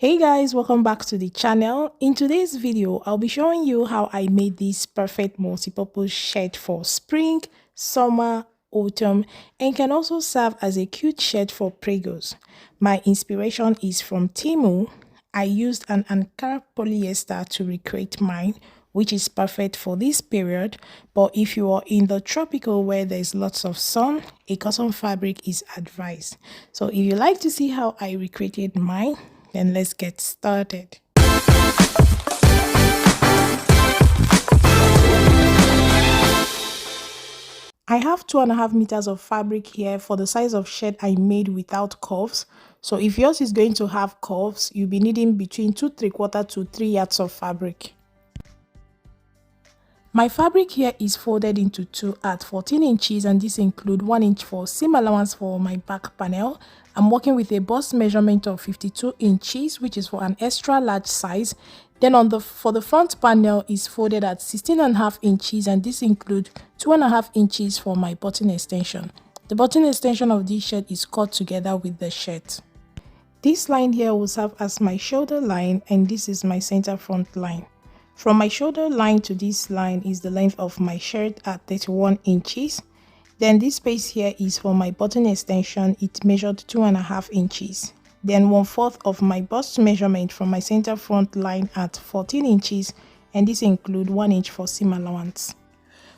Hey guys, welcome back to the channel. In today's video, I'll be showing you how I made this perfect multi-purpose shirt for spring, summer, autumn, and can also serve as a cute shirt for Preggos. My inspiration is from Temu. I used an Ankara polyester to recreate mine, which is perfect for this period. But if you are in the tropical where there's lots of sun, a cotton fabric is advised. So if you like to see how I recreated mine, then let's get started. I have 2.5 meters of fabric here for the size of shirt I made without curves. So if yours is going to have curves, you'll be needing between 2 3/4 to 3 yards of fabric. My fabric here is folded into two at 14 inches, and this includes 1 inch for seam allowance for my back panel. I'm working with a bust measurement of 52 inches, which is for an extra large size. Then for the front panel is folded at 16.5 inches, and this includes 2.5 inches for my button extension. The button extension of this shirt is cut together with the shirt. This line here will serve as my shoulder line, and this is my center front line. From my shoulder line to this line is the length of my shirt at 31 inches. Then this space here is for my button extension. It measured 2.5 inches. Then 1/4 of my bust measurement from my center front line at 14 inches, and this includes 1 inch for seam allowance.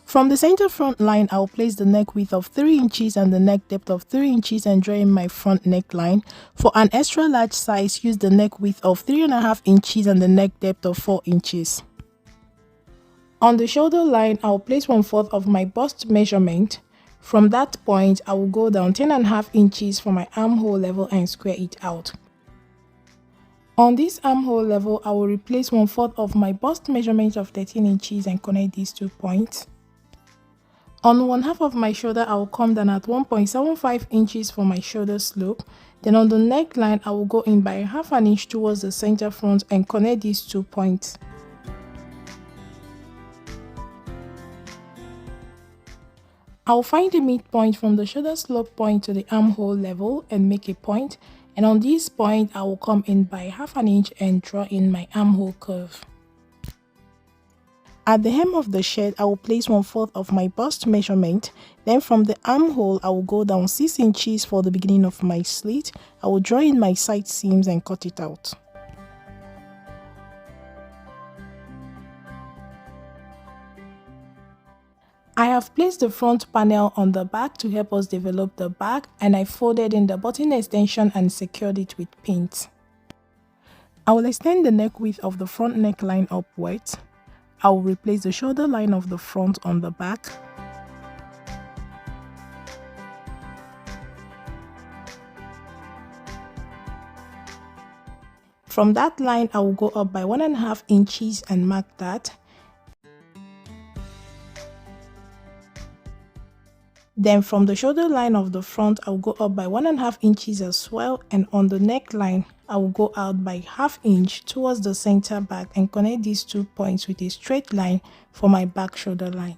From the center front line, I'll place the neck width of 3 inches and the neck depth of 3 inches and draw in my front neckline. For an extra large size, use the neck width of 3.5 inches and the neck depth of 4 inches. On the shoulder line, I'll place 1/4 of my bust measurement. From that point, I will go down 10.5 inches for my armhole level and square it out. On this armhole level, I will replace 1/4 of my bust measurement of 13 inches and connect these 2 points. On 1/2 of my shoulder, I will come down at 1.75 inches for my shoulder slope. Then on the neckline, I will go in by 1/2 inch towards the center front and connect these 2 points. I'll find the midpoint from the shoulder slope point to the armhole level and make a point. And on this point, I will come in by 1/2 inch and draw in my armhole curve. At the hem of the shirt, I will place 1/4 of my bust measurement. Then from the armhole, I will go down 6 inches for the beginning of my slit. I will draw in my side seams and cut it out. I have placed the front panel on the back to help us develop the back, and I folded in the button extension and secured it with pins. I will extend the neck width of the front neckline upwards. I will replace the shoulder line of the front on the back. From that line, I will go up by 1.5 inches and mark that. Then from the shoulder line of the front, I will go up by 1.5 inches as well, and on the neckline, I will go out by 1/2 inch towards the center back and connect these 2 points with a straight line for my back shoulder line.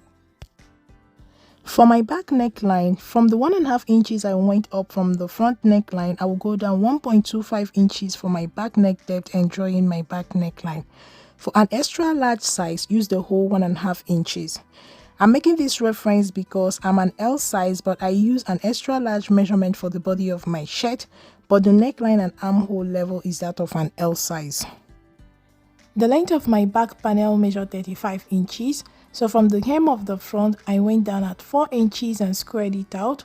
For my back neckline, from the 1.5 inches I went up from the front neckline, I will go down 1.25 inches for my back neck depth and draw in my back neckline. For an extra large size, use the whole 1.5 inches. I'm making this reference because I'm an L size, but I use an extra large measurement for the body of my shirt, but the neckline and armhole level is that of an L size. The length of my back panel measured 35 inches, so from the hem of the front, I went down at 4 inches and squared it out.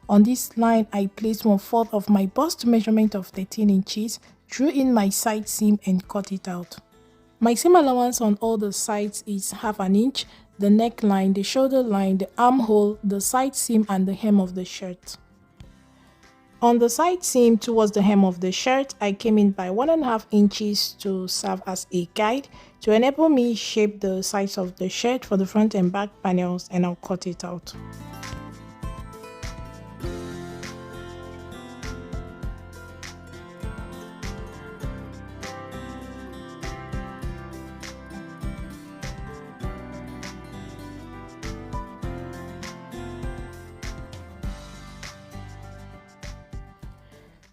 On this line, I placed 1/4 of my bust measurement of 13 inches, drew in my side seam and cut it out. My seam allowance on all the sides is 1/2 inch, the neckline, the shoulder line, the armhole, the side seam, and the hem of the shirt. On the side seam towards the hem of the shirt, I came in by 1.5 inches to serve as a guide to enable me shape the sides of the shirt for the front and back panels, and I'll cut it out.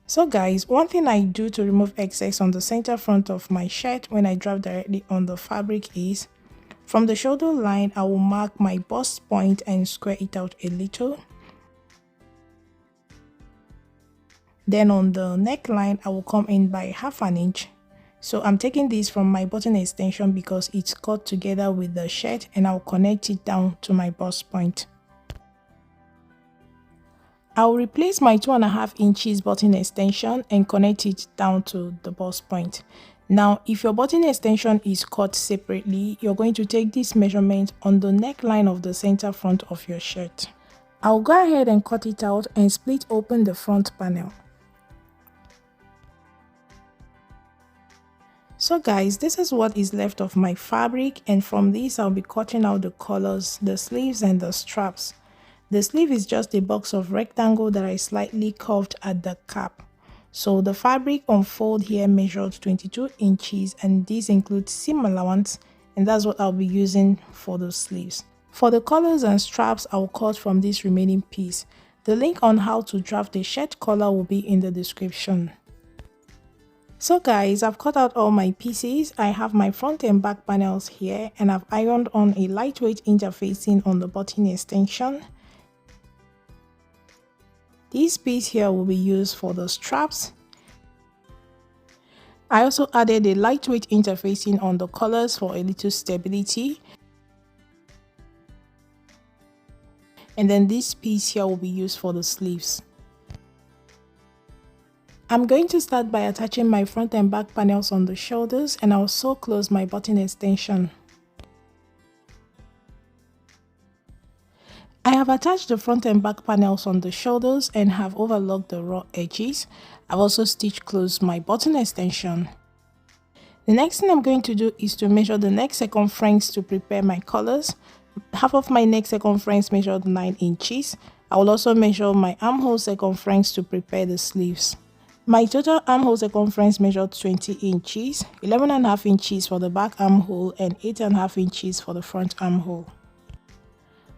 So guys, one thing I do to remove excess on the center front of my shirt when I draft directly on the fabric is, from the shoulder line, I will mark my bust point and square it out a little. Then on the neckline, I will come in by ½ inch. So I'm taking this from my button extension because it's cut together with the shirt, and I'll connect it down to my bust point. I'll replace my 2½ inches button extension and connect it down to the bust point. Now, if your button extension is cut separately, you're going to take this measurement on the neckline of the center front of your shirt. I'll go ahead and cut it out and split open the front panel. So guys, this is what is left of my fabric, and from this I'll be cutting out the collars, the sleeves and the straps. The sleeve is just a box of rectangle that I slightly curved at the cap. So the fabric on fold here measured 22 inches, and this includes seam allowance, and that's what I'll be using for the sleeves. For the collars and straps, I'll cut from this remaining piece. The link on how to draft a shirt collar will be in the description. So guys, I've cut out all my pieces. I have my front and back panels here, and I've ironed on a lightweight interfacing on the button extension. This piece here will be used for the straps. I also added a lightweight interfacing on the collars for a little stability. And then this piece here will be used for the sleeves. I'm going to start by attaching my front and back panels on the shoulders, and I'll sew close my button extension. I have attached the front and back panels on the shoulders and have overlocked the raw edges. I've also stitched close my button extension. The next thing I'm going to do is to measure the neck circumference to prepare my collars. Half of my neck circumference measured 9 inches. I will also measure my armhole circumference to prepare the sleeves. My total armhole circumference measured 20 inches, 11½ inches for the back armhole and 8½ inches for the front armhole.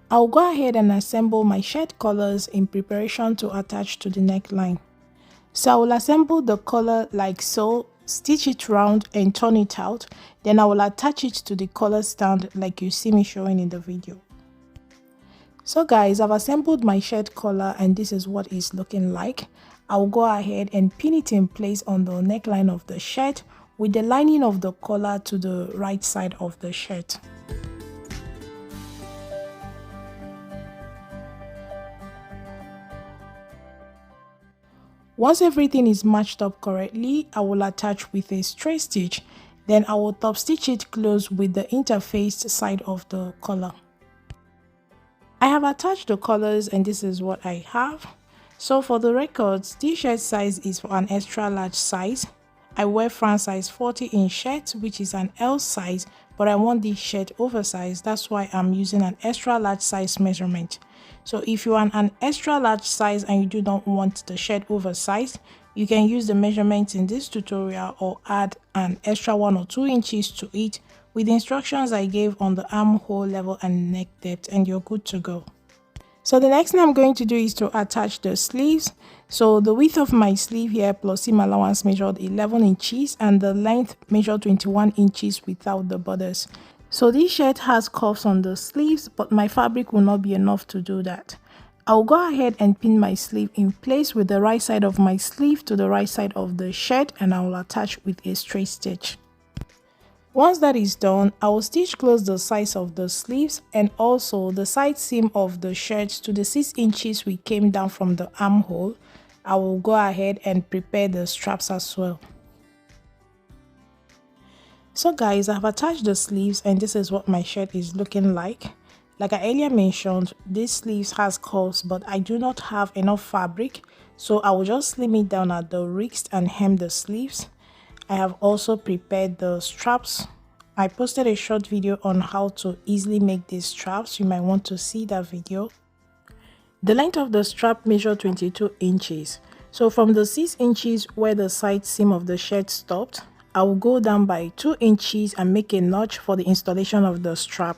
I'll go ahead and assemble my shirt collars in preparation to attach to the neckline. So I will assemble the collar like so, stitch it round and turn it out. Then I will attach it to the collar stand like you see me showing in the video. So guys, I've assembled my shirt collar and this is what it's looking like. I'll go ahead and pin it in place on the neckline of the shirt with the lining of the collar to the right side of the shirt. Once everything is matched up correctly, I will attach with a straight stitch. Then I will top stitch it close with the interfaced side of the collar. I have attached the collars and this is what I have. So for the records, this shirt size is for an extra large size. I wear France size 40 in shirt, which is an L size, but I want this shirt oversized. That's why I'm using an extra large size measurement. So if you want an extra large size and you do not want the shirt oversized, you can use the measurements in this tutorial or add an extra 1 or 2 inches to it with the instructions I gave on the armhole level and neck depth, and you're good to go. So the next thing I'm going to do is to attach the sleeves. So the width of my sleeve here plus seam allowance measured 11 inches and the length measured 21 inches without the borders. So this shirt has cuffs on the sleeves, but my fabric will not be enough to do that. I'll go ahead and pin my sleeve in place with the right side of my sleeve to the right side of the shirt, and I will attach with a straight stitch. Once that is done, I will stitch close the sides of the sleeves and also the side seam of the shirt to the 6 inches we came down from the armhole. I will go ahead and prepare the straps as well. So guys, I've attached the sleeves and this is what my shirt is looking like. Like I earlier mentioned, this sleeves has curves, but I do not have enough fabric, so I will just slim it down at the wrist and hem the sleeves. I have also prepared the straps. I posted a short video on how to easily make these straps. You might want to see that video. The length of the strap measured 22 inches. So from the 6 inches where the side seam of the shirt stopped, I will go down by 2 inches and make a notch for the installation of the strap.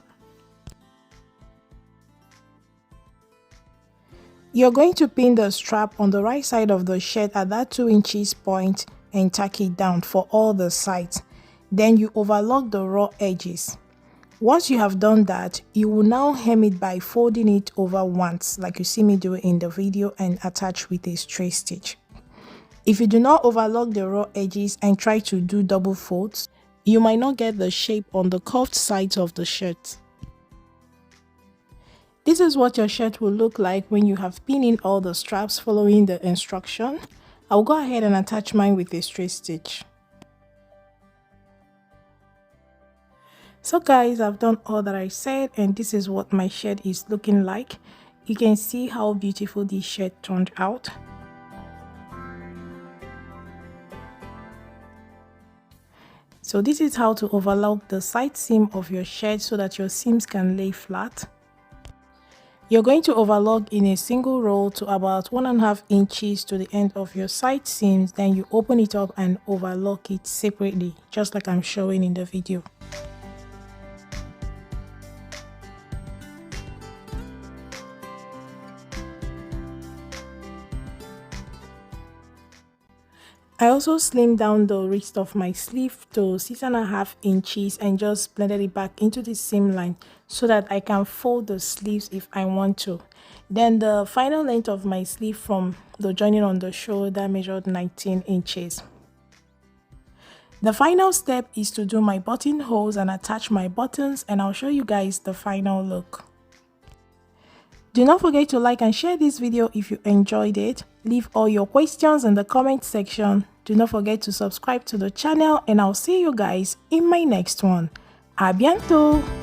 You're going to pin the strap on the right side of the shirt at that 2 inches point and tack it down for all the sides. Then you overlock the raw edges. Once you have done that, you will now hem it by folding it over once like you see me do in the video and attach with a straight stitch. If you do not overlock the raw edges and try to do double folds, you might not get the shape on the curved sides of the shirt. This is what your shirt will look like when you have pinned in all the straps following the instruction. I'll go ahead and attach mine with a straight stitch. So guys, I've done all that I said and this is what my shirt is looking like. You can see how beautiful this shirt turned out. So this is how to overlock the side seam of your shirt so that your seams can lay flat. You're going to overlock in a single roll to about 1.5 inches to the end of your side seams. Then you open it up and overlock it separately, just like I'm showing in the video. I also slimmed down the wrist of my sleeve to 6.5 inches and just blended it back into the seam line so that I can fold the sleeves if I want to. Then the final length of my sleeve from the joining on the shoulder measured 19 inches. The final step is to do my buttonholes and attach my buttons, and I'll show you guys the final look. Do not forget to like and share this video if you enjoyed it. Leave all your questions in the comment section. Do not forget to subscribe to the channel and I'll see you guys in my next one. A bientôt!